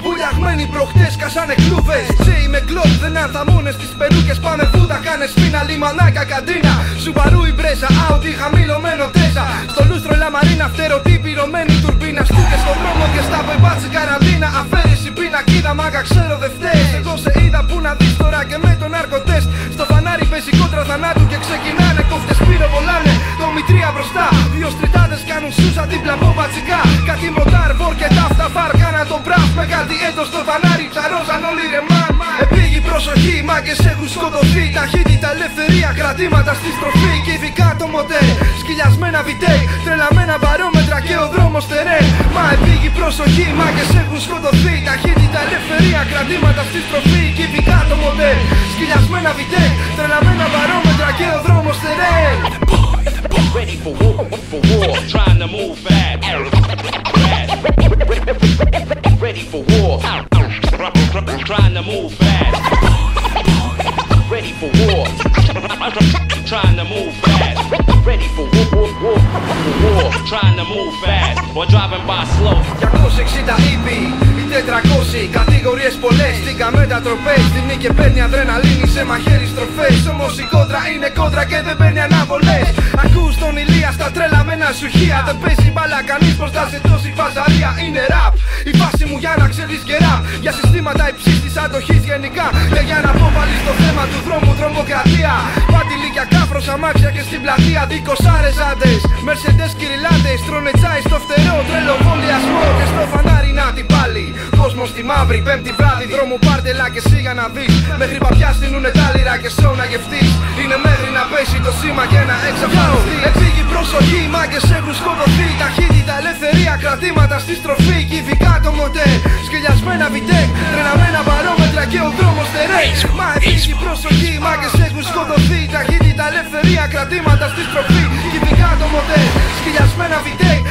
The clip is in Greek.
Βουλιαγμένοι προχτές κασάνε κλούβες. Τσέι με κλόπ δεν ανθαμούνε στις περούκες. Πάμε βούτα, κάνε σπίνα, λιμανάκα, καντίνα. Σουμπαρού η μπρέζα, άουντι χαμηλωμένο τέζα. Στο λούστρο λαμαρίνα, φτερωτή πυρωμένη τουρμπίνα. Στούκες στον δρόμο και στα πεμπάτσι καραντίνα. Αφαίρεση πίνα, κοίτα μάγκα, ξέρω δε φταίς. Εγώ σε είδα που να δεις τώρα και με τον ναρκοτέστ. Στο φανάρι παίζει κόντρα θανάτου και ξεκινάνε. Κόφτες πύρο βολάνε, το μητρία μπροστά. Δύο στριτάδες κάνουν σούσα δίπλα από μπατσικά. Κάτι μοτάρ, βορ και ταύτα φαρ, κάνα τον μπραφ. Με κάτι έντος στο φανάρι, ψαρόζαν όλοι ρε μαν. Επίγει προσοχή, μάγκες έχουν σκοτωθεί. Ταχύτητα, ελευθερία, κρατήματα στη στροφή. Και ειδικά το μοτέρ, σκυλιασμένα βιτέι. Τρελαμένα μπαρόμετρα και ο δρόμος τερέ. Μα επίγει προσοχή, μάγκες έχουν σκοτωθεί. Ταχύτητα, ελευθερία, κρατήματα στη στροφή. Και ειδικά το μοτέρ, σκυλιασμένα βιτέι. Τρελαμένα μπαρόμετρα και ο δρόμος τερέ. Ready for war, trying to move fast. Ready for war, trying to move fast. Ready for war, trying to move fast. Ready for war, trying to move fast. Or driving by slow. 260 ήπι, οι 400 κατηγορίες πολλές. Στήκα μετατροπές, τη νίκη παίρνει αδρεναλίνη σε μαχαίρι στροφές. Όμως η κόντρα είναι κόντρα και δεν παίρνει αναβολές. Ακούς τον Ηλία στα τρέλα με ένα σουχία. Δεν παίζει μπάλα κανείς μπροστά σε τόση φαζαρία. Είναι ραπ, η φάση μου για να ξέρεις και ραπ. Για συστήματα υψής της αντοχής γενικά. Και για να πω πάλι στο θέμα του δρόμου τρομοκρατία. Παντιλίκια, κάφρος, αμάξια και στην πλατεία. Δικοσάρες άντες, μερσεντές κυριλάτες. Τρώνε τσάι στο φτερό, τρελοβολιασμό. Και στο φανάρι να την πάλι. Κόσμος στη μαύρη, πέμπτη βράδυ. Δρόμου πάρτελα και εσύ για να δεις. Μέχρι παπιά στείνουνε τα λίρα και σώ να γευτείς. Είναι μέχρι να πέσει το σήμα και να εξαφανιστεί. Επίγει προσοχή, μάγκες έχουν σκοτωθεί. Ταχύτητα, ελευθερία, κρατήματα στη στροφή. Και ειδικά το μοτέρ, σκυλιασμένα βιτέκ. Τρελαμένα μπαρόμετρα και ο δρόμος τερέ. Μα επίγει προσοχή, μάγκες έχουν σκοτωθεί. Ταχύτητα, ελευθερία, κρατήματα στη στροφή. Και ειδικά το μοτέρ, σκυλιασμένα βιτέκ.